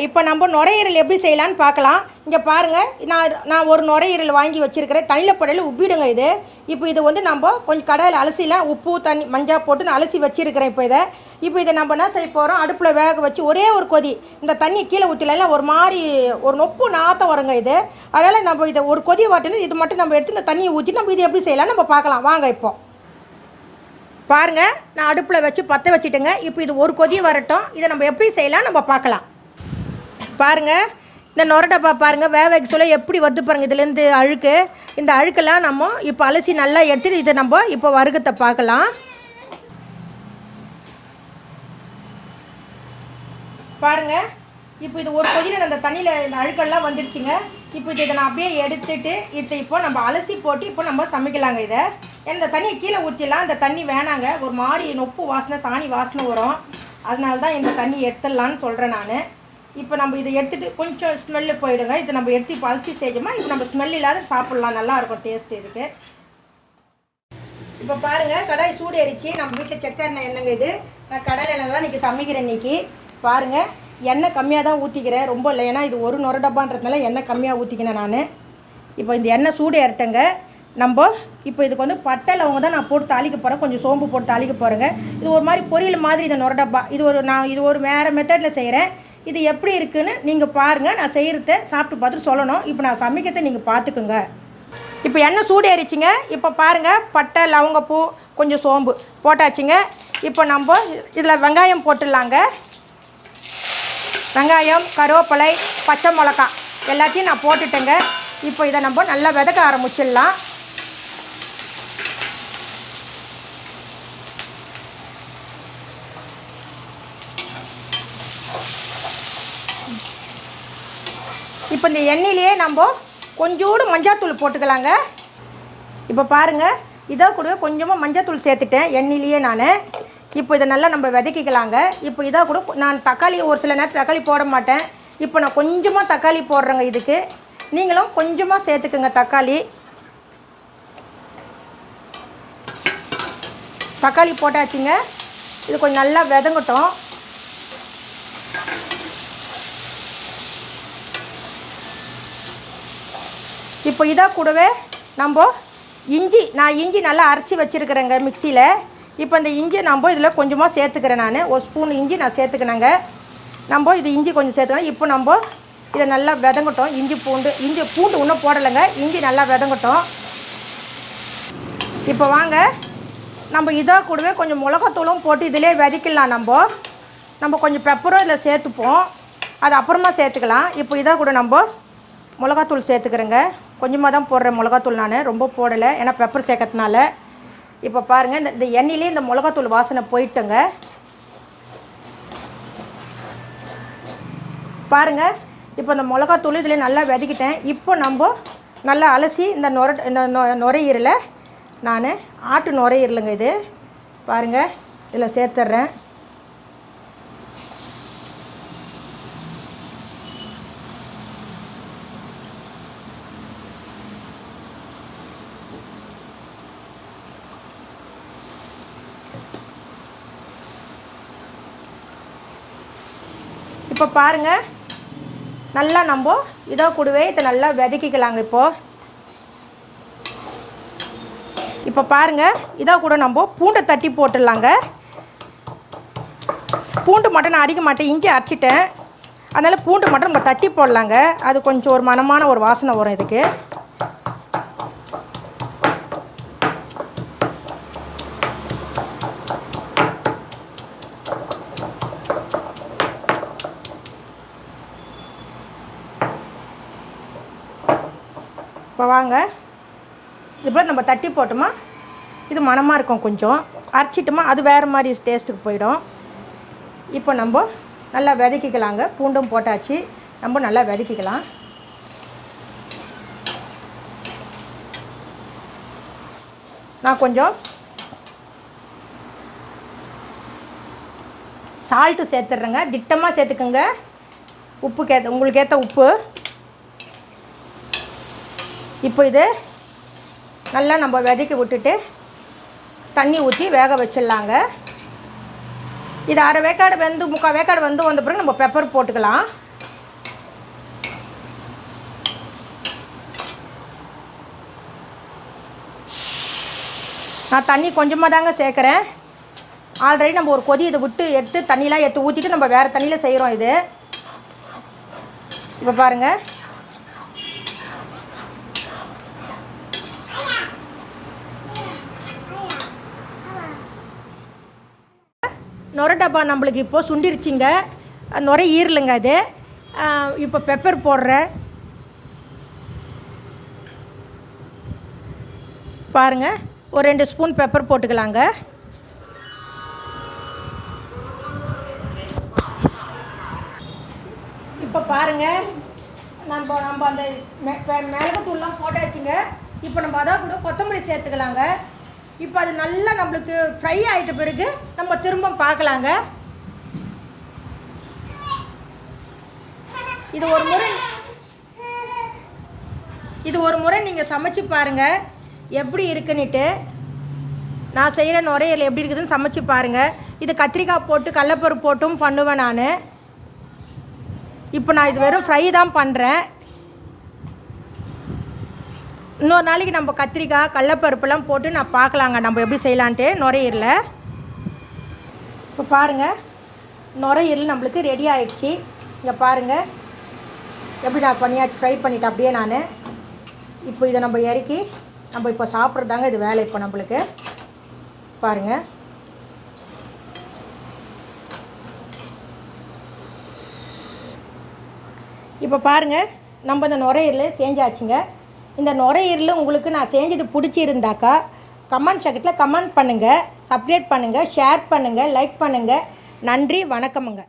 இப்போ நம்ம நுரையீரல் எப்படி செய்யலான்னு பார்க்கலாம். இங்கே பாருங்கள், நான் ஒரு நுரையீரல் வாங்கி வச்சுருக்கிறேன். தண்ணியில் போடையில் உப்பிடுங்க இது. இப்போ இது வந்து நம்ம கொஞ்சம் கடாயில் அலசிலாம் உப்பு தண்ணி மஞ்சள் போட்டு நான் அலசி வச்சுருக்கிறேன். இப்போ இதை நம்ம என்ன செய்ய போகிறோம், அடுப்பில் வேக வச்சு ஒரே ஒரு கொதி, இந்த தண்ணி கீழே ஊற்றிலாம் ஒரு மாதிரி ஒரு நொப்பு நாற்றம் வருங்க இது. அதனால் நம்ம இதை ஒரு கொதி வாட்டினது இது மட்டும் நம்ம எடுத்து இந்த தண்ணியை ஊற்றி நம்ம இது எப்படி செய்யலாம் நம்ம பார்க்கலாம் வாங்க. இப்போ பாருங்கள், நான் அடுப்பில் வச்சு பற்ற வச்சுட்டேங்க. இப்போ இது ஒரு கொதி வரட்டும். இதை நம்ம எப்படி செய்யலாம் நம்ம பார்க்கலாம். பாருங்கள், இந்த நுர டப்பா பாருங்கள், வேக வைக்க சொல்ல எப்படி வருது பாருங்கள். இதுலேருந்து அழுக்கு, இந்த அழுக்கெல்லாம் நம்ம இப்போ அலசி நல்லா எடுத்துட்டு இதை நம்ம இப்போ வறுக்கத்தை பார்க்கலாம். பாருங்கள், இப்போ இது ஒரு கொதியில் அந்த தண்ணியில் இந்த அழுக்கெல்லாம் வந்துருச்சுங்க. இப்போ இதை நான் அப்படியே எடுத்துட்டு இதை இப்போ நம்ம அலசி போட்டு இப்போ நம்ம சமைக்கலாங்க. இதை இந்த தண்ணியை கீழே ஊற்றிடலாம். இந்த தண்ணி வேணாங்க, ஒரு மாதிரி நொப்பு வாசனை சாணி வாசனை வரும். அதனால தான் இந்த தண்ணி எடுத்துடலான்னு சொல்கிறேன் நான். இப்போ நம்ம இதை எடுத்துகிட்டு கொஞ்சம் ஸ்மெல்லு போயிடுங்க. இதை நம்ம எடுத்து இப்போ அலசி செஞ்சோமா இப்போ நம்ம ஸ்மெல் இல்லாத சாப்பிட்லாம், நல்லாயிருக்கும் டேஸ்ட்டு இதுக்கு. இப்போ பாருங்கள், கடாய் சூடு ஏறிச்சு. நம்ம வீட்டில் செக் எண்ணெய் எண்ணெய்ங்க இது. நான் கடாயில் எண்ணெய் தான் இன்றைக்கி சமைக்கிறேன். இன்றைக்கி பாருங்கள், எண்ணெய் கம்மியாக தான் ஊற்றிக்கிறேன், ரொம்ப இல்லை. ஏன்னா இது ஒரு நுர டப்பான்றதுனால எண்ணெய் கம்மியாக ஊற்றிக்கினேன் நான். இப்போ இந்த எண்ணெய் சூடு ஏறட்டங்க. நம்ம இப்போ இதுக்கு வந்து பட்டை லவங்க தான் நான் போட்டு தாளிக்க போகிறேன். கொஞ்சம் சோம்பு போட்டு தாளிக்க போகிறேங்க. இது ஒரு மாதிரி பொரியல் மாதிரி இந்த நுர டப்பா. இது ஒரு வேறு மெத்தடில் செய்கிறேன். இது எப்படி இருக்குதுன்னு நீங்கள் பாருங்கள். நான் செய்கிறத சாப்பிட்டு பார்த்துட்டு சொல்லணும். இப்போ நான் சமைக்கிறத நீங்கள் பார்த்துக்குங்க. இப்போ எண்ணெய் சூடு ஏறிச்சிங்க. இப்போ பாருங்கள், பட்டை லவங்கப்பூ கொஞ்சம் சோம்பு போட்டாச்சுங்க. இப்போ நம்ம இதில் வெங்காயம் போட்டுடலாங்க. வெங்காயம், கருவேப்பிலை, பச்சை மிளகா எல்லாத்தையும் நான் போட்டுட்டேங்க. இப்போ இதை நம்ம நல்லா வதக்க ஆரம்பிச்சிடலாம். இப்போ இந்த எண்ணெயிலேயே நம்ம கொஞ்சோடு மஞ்சாத்தூள் போட்டுக்கலாங்க. இப்போ பாருங்கள், இதை கூட கொஞ்சமாக மஞ்சாத்தூள் சேர்த்துட்டேன் எண்ணெயிலேயே நான். இப்போ இதை நல்லா நம்ம வதக்கிக்கலாங்க. இப்போ இதாக கூட நான் தக்காளி ஒரு சில நேரத்தில் தக்காளி போட மாட்டேன். இப்போ நான் கொஞ்சமாக தக்காளி போடுறேங்க. இதுக்கு நீங்களும் கொஞ்சமாக சேர்த்துக்குங்க தக்காளி. தக்காளி போட்டாச்சுங்க. இது கொஞ்சம் நல்லா வதங்கட்டும். இப்போ இதாக கூடவே நம்ம நான் இஞ்சி நல்லா அரைச்சி வச்சுருக்கிறேங்க மிக்சியில். இப்போ இந்த இஞ்சி நம்ம இதில் கொஞ்சமாக சேர்த்துக்கிறேன். நான் ஒரு ஸ்பூன் இஞ்சி நான் சேர்த்துக்கினேங்க. நம்ம இது இஞ்சி கொஞ்சம் சேர்த்துக்கணும். இப்போ நம்ம இதை நல்லா வதங்கட்டும். இஞ்சி பூண்டு இன்னும் போடலைங்க. இஞ்சி நல்லா வதங்கட்டும். இப்போ வாங்க, நம்ம இதாக கூடவே கொஞ்சம் மிளகாத்தூளும் போட்டு இதிலே வதக்கலாம். நம்ம கொஞ்சம் பெப்பரும் இதில் சேர்த்துப்போம், அது அப்புறமா சேர்த்துக்கலாம். இப்போ இதாக கூட நம்ம மிளகாத்தூள் சேர்த்துக்கிறேங்க. கொஞ்சமாக தான் போடுறேன் மிளகாத்தூள், நான் ரொம்ப போடலை, ஏன்னா பெப்பர் சேர்க்கறதுனால. இப்போ பாருங்கள், இந்த எண்ணெயிலே இந்த மிளகாத்தூள் வாசனை போயிட்டுங்க. பாருங்கள், இப்போ இந்த மிளகாத்தூள் இதில் நல்லா வதக்கிட்டேன். இப்போ நம்ம நல்லா அலசி இந்த நுரையீரலை நான் ஆட்டு நுரையீரலுங்க இது பாருங்கள் இதில் சேர்த்துட்றேன். இப்போ பாருங்கள், நல்லா நம்ம இதோ கூடவே இதை நல்லா வதக்கிக்கலாங்க. இப்போ பாருங்கள், இதோ கூட நம்ம பூண்டை தட்டி போட்டுடலாங்க. பூண்டு மட்டும் நான் அரைக்க மாட்டேன், இஞ்சி அரைச்சிட்டேன். அதனால் பூண்டு மட்டும் நம்ம தட்டி போடலாங்க. அது கொஞ்சம் ஒரு மணமான ஒரு வாசனை வரும் இதுக்கு. இப்போ வாங்க, இப்போ நம்ம தட்டி போட்டோமா இது மணமாக இருக்கும். கொஞ்சம் அரைச்சிட்டோமா அது வேறு மாதிரி டேஸ்ட்டுக்கு போயிடும். இப்போ நம்ம நல்லா வதக்கிக்கலாங்க. பூண்டும் போட்டாச்சு, நம்ம நல்லா வதக்கிக்கலாம். நான் கொஞ்சம் சால்ட்டு சேர்த்துட்றேங்க. திட்டமாக சேர்த்துக்குங்க. உங்களுக்கு ஏற்ற உப்பு. இப்போ இது நல்லா நம்ம வதக்கி விட்டுட்டு தண்ணி ஊற்றி வேக வச்சிடலாங்க. இது அரை வேக்காடு வெந்து முக்கால் வேக்காடு வந்த பிறகு நம்ம பெப்பர் போட்டுக்கலாம். நான் தண்ணி கொஞ்சமாக தாங்க சேர்க்குறேன். ஆல்ரெடி நம்ம ஒரு கொதி இதை விட்டு எடுத்து தண்ணியெலாம் எடுத்து ஊற்றிட்டு நம்ம வேறு தண்ணியில் செய்கிறோம். இது இப்போ பாருங்கள். நுரை டப்பா நம்மளுக்கு இப்போது சுண்டிருச்சிங்க. நுரை ஈரலுங்க அது. இப்போ பெப்பர் போடுறேன் பாருங்கள். ஒரு 2 ஸ்பூன் பெப்பர் போட்டுக்கலாங்க. இப்போ பாருங்கள், நம்ம அந்த மிளகுத்தூள்லாம் போட்டாச்சுங்க. இப்போ நம்ம அதான் கூட கொத்தமல்லி சேர்த்துக்கலாங்க. இப்போ அது நல்லா நம்மளுக்கு ஃப்ரை ஆகிட்ட பிறகு நம்ம திரும்ப பார்க்கலாங்க. இது ஒரு முறை நீங்கள் சமைச்சு பாருங்கள் எப்படி இருக்குன்னுட்டு. நான் செய்கிற நுரையீரல் எப்படி இருக்குதுன்னு சமைச்சு பாருங்கள். இது கத்திரிக்காய் போட்டு கடலப்பருப்பு போட்டும் பண்ணுவேன் நான். இப்போ நான் இது வெறும் ஃப்ரை தான் பண்ணுறேன். இன்னொரு நாளைக்கு நம்ம கத்திரிக்காய் கடலப்பருப்புலாம் போட்டு நான் பார்க்கலாங்க நம்ம எப்படி செய்யலான்ட்டு நுரையீரல. இப்போ பாருங்கள், நுரையீரல் நம்மளுக்கு ரெடி ஆகிடுச்சு. இங்கே பாருங்கள் எப்படி நான் பண்ணியாச்சு, ஃப்ரை பண்ணிவிட்டேன் அப்படியே நான். இப்போ இதை நம்ம இறக்கி நம்ம இப்போ சாப்பிட்றதாங்க இது வேலை. இப்போ நம்மளுக்கு பாருங்கள். இப்போ பாருங்கள், நம்ம இந்த நுரையீரல் செஞ்சாச்சுங்க. இந்த நுரையீரல் உங்களுக்கு நான் செஞ்சது பிடிச்சிருந்தாக்கா கமெண்ட் செக்ஷனில் கமெண்ட் பண்ணுங்கள், சப்ஸ்கிரைப் பண்ணுங்கள், ஷேர் பண்ணுங்கள், லைக் பண்ணுங்கள். நன்றி, வணக்கமுங்க.